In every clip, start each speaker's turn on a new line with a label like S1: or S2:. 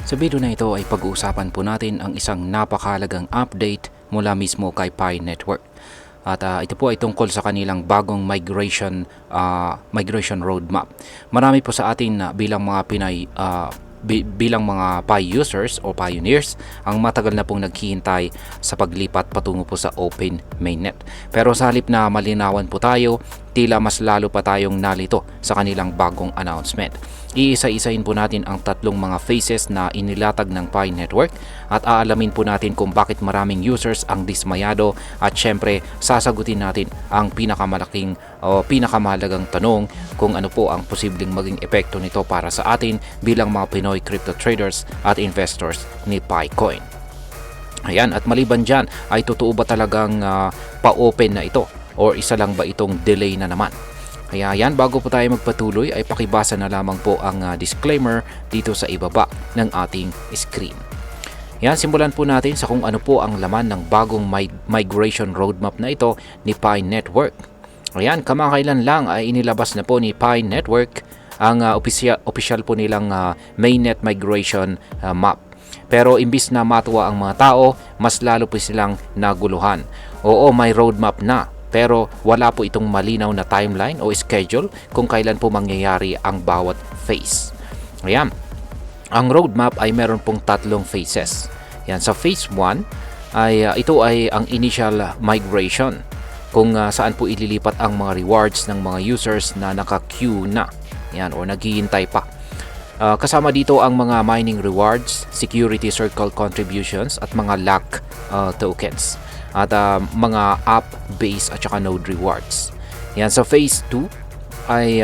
S1: Sa video na ito ay pag-uusapan po natin ang isang napakahalagang update mula mismo kay Pi Network. At ito po ay tungkol sa kanilang bagong migration roadmap. Marami po sa atin bilang mga Pinay bilang mga Pi users o pioneers ang matagal na pong naghihintay sa paglipat patungo po sa Open Mainnet. Pero sa halip na malinawan po tayo, tila mas lalo pa tayong nalito sa kanilang bagong announcement. Iisa-isahin po natin ang tatlong mga phases na inilatag ng Pi Network at aalamin po natin kung bakit maraming users ang dismayado at syempre sasagutin natin ang pinakamalaking o pinakamahalagang tanong kung ano po ang posibleng maging epekto nito para sa atin bilang mga Pinoy crypto traders at investors ni PiCoin. Ayan, at maliban dyan ay totoo ba talagang pa-open na ito or isa lang ba itong delay na naman? Kaya yan, bago po tayo magpatuloy ay pakibasa na lamang po ang disclaimer dito sa ibaba ng ating screen. Yan, simulan po natin sa kung ano po ang laman ng bagong migration roadmap na ito ni Pi Network. Ayan, kamakailan lang ay inilabas na po ni Pi Network ang official po nilang mainnet migration map. Pero imbis na matuwa ang mga tao, mas lalo po silang naguluhan. Oo, may roadmap na. Pero wala po itong malinaw na timeline o schedule kung kailan po mangyayari ang bawat phase. Ayan. Ang roadmap ay meron pong tatlong phases. Yan, sa phase 1 ay ito ay ang initial migration kung saan po ililipat ang mga rewards ng mga users na naka-queue na. Yan, o naghihintay pa. Kasama dito ang mga mining rewards, security circle contributions at mga lock tokens. At mga app-based at saka node rewards. Yan, sa phase 2 ay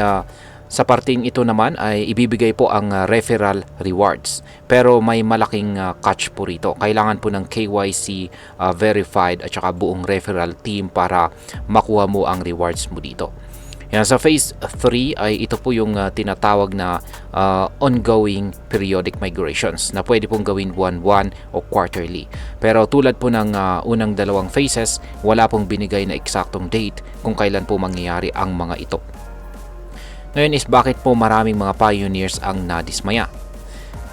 S1: sa parting ito naman ay ibibigay po ang referral rewards. Pero may malaking catch po rito. Kailangan po ng KYC verified at saka buong referral team para makuha mo ang rewards mo dito. Yan, sa phase 3 ay ito po yung tinatawag na ongoing periodic migrations na pwede pong gawin buwan-buwan o quarterly. Pero tulad po ng unang dalawang phases, wala pong binigay na eksaktong date kung kailan po mangyayari ang mga ito. Ngayon is bakit po maraming mga pioneers ang nadismaya?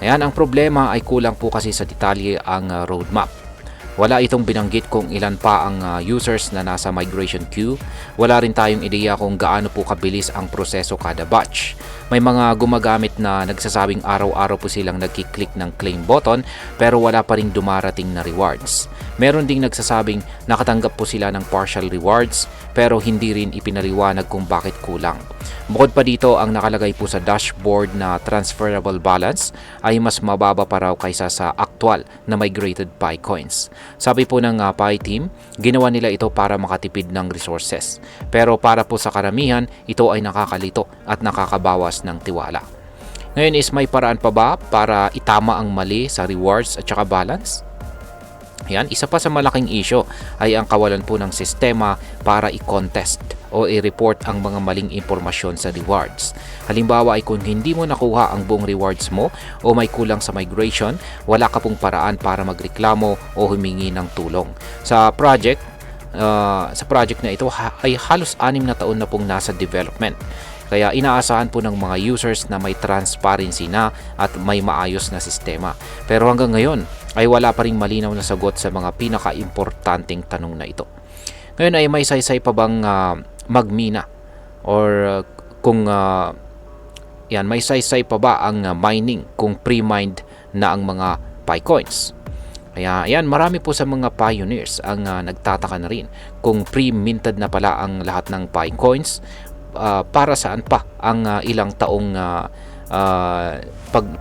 S1: Ayan, ang problema ay kulang po kasi sa detalye ang roadmap. Wala itong binanggit kung ilan pa ang users na nasa migration queue. Wala rin tayong ideya kung gaano po kabilis ang proseso kada batch. May mga gumagamit na nagsasabing araw-araw po silang nagkiklik ng claim button pero wala pa ring dumarating na rewards. Meron ding nagsasabing nakatanggap po sila ng partial rewards pero hindi rin ipinaliwanag kung bakit kulang. Bukod pa dito, ang nakalagay po sa dashboard na transferable balance ay mas mababa pa raw kaysa sa aktual na migrated Pi coins. Sabi po ng Pi team, ginawa nila ito para makatipid ng resources. Pero para po sa karamihan, ito ay nakakalito at nakakabawas ng tiwala. Ngayon is may paraan pa ba para itama ang mali sa rewards at saka balance? Yan, isa pa sa malaking issue ay ang kawalan po ng sistema para i-contest o i-report ang mga maling impormasyon sa rewards. Halimbawa ay kung hindi mo nakuha ang buong rewards mo o may kulang sa migration, wala ka pong paraan para magreklamo o humingi ng tulong. Sa project na ito ay halos 6 na taon na pong nasa development. Kaya inaasahan po ng mga users na may transparency na at may maayos na sistema. Pero hanggang ngayon ay wala pa ring malinaw na sagot sa mga pinaka-importanting tanong na ito. Ngayon ay may saysay pa bang magmina or kung may saysay pa ba ang mining kung pre-mined na ang mga Pi coins? Kaya yan, marami po sa mga pioneers ang nagtataka na rin kung pre-minted na pala ang lahat ng Pi coins. Para saan pa ang ilang taong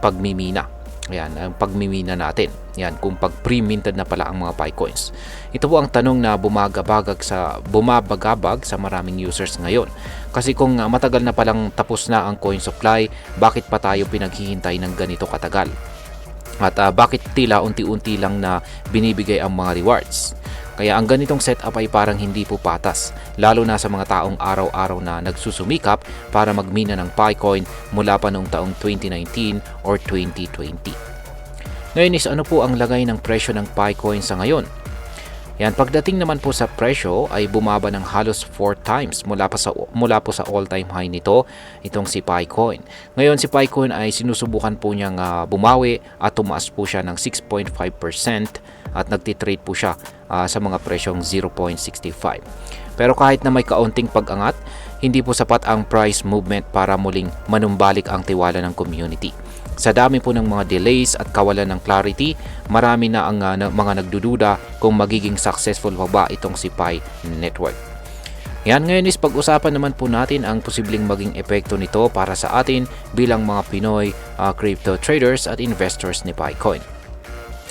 S1: pagmimina. Ayan, ang pagmimina natin. Yan, kung pag pre-minted na pala ang mga Pi coins. Ito po ang tanong na bumabagabag sa maraming users ngayon. Kasi kung matagal na palang tapos na ang coin supply, bakit pa tayo pinaghihintay ng ganito katagal? At bakit tila unti-unti lang na binibigay ang mga rewards? Kaya ang ganitong setup ay parang hindi po patas, lalo na sa mga taong araw-araw na nagsusumikap para magmina ng PiCoin mula pa noong taong 2019 or 2020. Ngayon is ano po ang lagay ng presyo ng PiCoin sa ngayon? Yan, pagdating naman po sa presyo ay bumaba ng halos 4 times mula po sa all-time high nito, itong si Picoin. Ngayon si Picoin ay sinusubukan po niyang bumawi at tumaas po siya ng 6.5% at nagtitrade po siya sa mga presyong 0.65. Pero kahit na may kaunting pag-angat, hindi po sapat ang price movement para muling manumbalik ang tiwala ng community. Sa dami po ng mga delays at kawalan ng clarity, marami na ang mga nagdududa kung magiging successful pa ba itong si Pi Network. Yan, ngayon is pag-usapan naman po natin ang posibleng maging epekto nito para sa atin bilang mga Pinoy crypto traders at investors ni Picoin.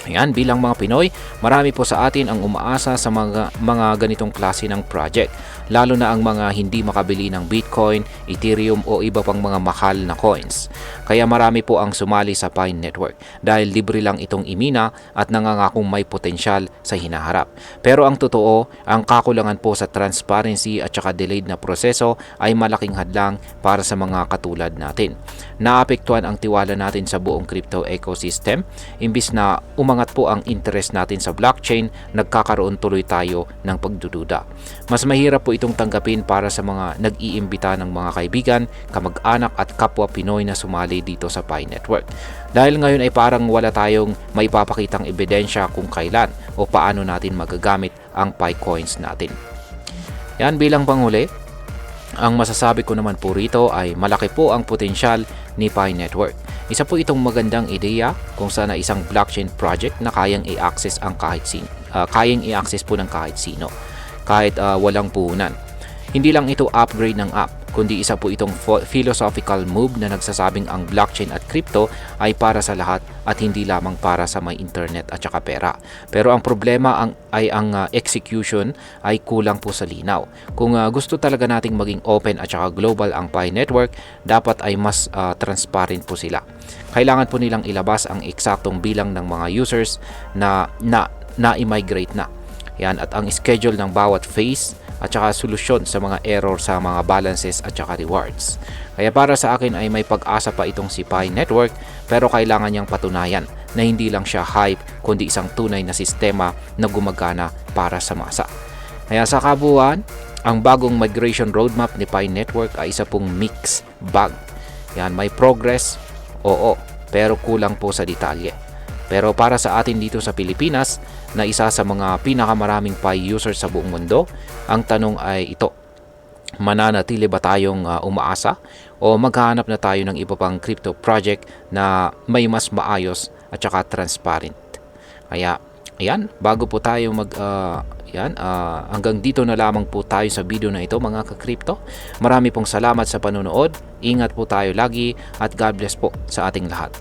S1: Ayan, bilang mga Pinoy, marami po sa atin ang umaasa sa mga ganitong klase ng project, lalo na ang mga hindi makabili ng Bitcoin, Ethereum o iba pang mga mahal na coins. Kaya marami po ang sumali sa Pi Network dahil libre lang itong imina at nangangakong may potensyal sa hinaharap. Pero ang totoo, ang kakulangan po sa transparency at saka delayed na proseso ay malaking hadlang para sa mga katulad natin. Naapektuhan ang tiwala natin sa buong crypto ecosystem, imbis na umangat po ang interest natin sa blockchain, nagkakaroon tuloy tayo ng pagdududa. Mas mahirap po itong tanggapin para sa mga nag-iimbita ng mga kaibigan, kamag-anak at kapwa Pinoy na sumali dito sa Pi Network. Dahil ngayon ay parang wala tayong may papakitang ebidensya kung kailan o paano natin magagamit ang Pi coins natin. Yan, bilang panghuli, ang masasabi ko naman po rito ay malaki po ang potensyal ni Pi Network. Isa po itong magandang ideya kung saan isang blockchain project na kayang i-access po ng kahit sino, kahit walang puhunan. Hindi lang ito upgrade ng app, kundi isa po itong philosophical move na nagsasabing ang blockchain at crypto ay para sa lahat at hindi lamang para sa may internet at saka pera. Pero ang problema ay ang execution ay kulang po sa linaw. Kung gusto talaga nating maging open at saka global ang Pi Network, dapat ay mas transparent po sila. Kailangan po nilang ilabas ang eksaktong bilang ng mga users na i-migrate na. Yan, at ang schedule ng bawat phase at saka solusyon sa mga error sa mga balances at saka rewards. Kaya para sa akin ay may pag-asa pa itong si Pi Network, pero kailangan niyang patunayan na hindi lang siya hype kundi isang tunay na sistema na gumagana para sa masa. Kaya sa kabuuan, ang bagong migration roadmap ni Pi Network ay isa pong mixed bag. Yan, may progress, oo, pero kulang po sa detalye. Pero para sa atin dito sa Pilipinas, na isa sa mga pinakamaraming Pi users sa buong mundo, ang tanong ay ito: mananatili ba tayong umaasa o maghahanap na tayo ng iba pang crypto project na may mas maayos at saka transparent? Kaya ayan, bago po tayo hanggang dito na lamang po tayo sa video na ito mga ka-crypto. Marami pong salamat sa panonood. Ingat po tayo lagi at God bless po sa ating lahat.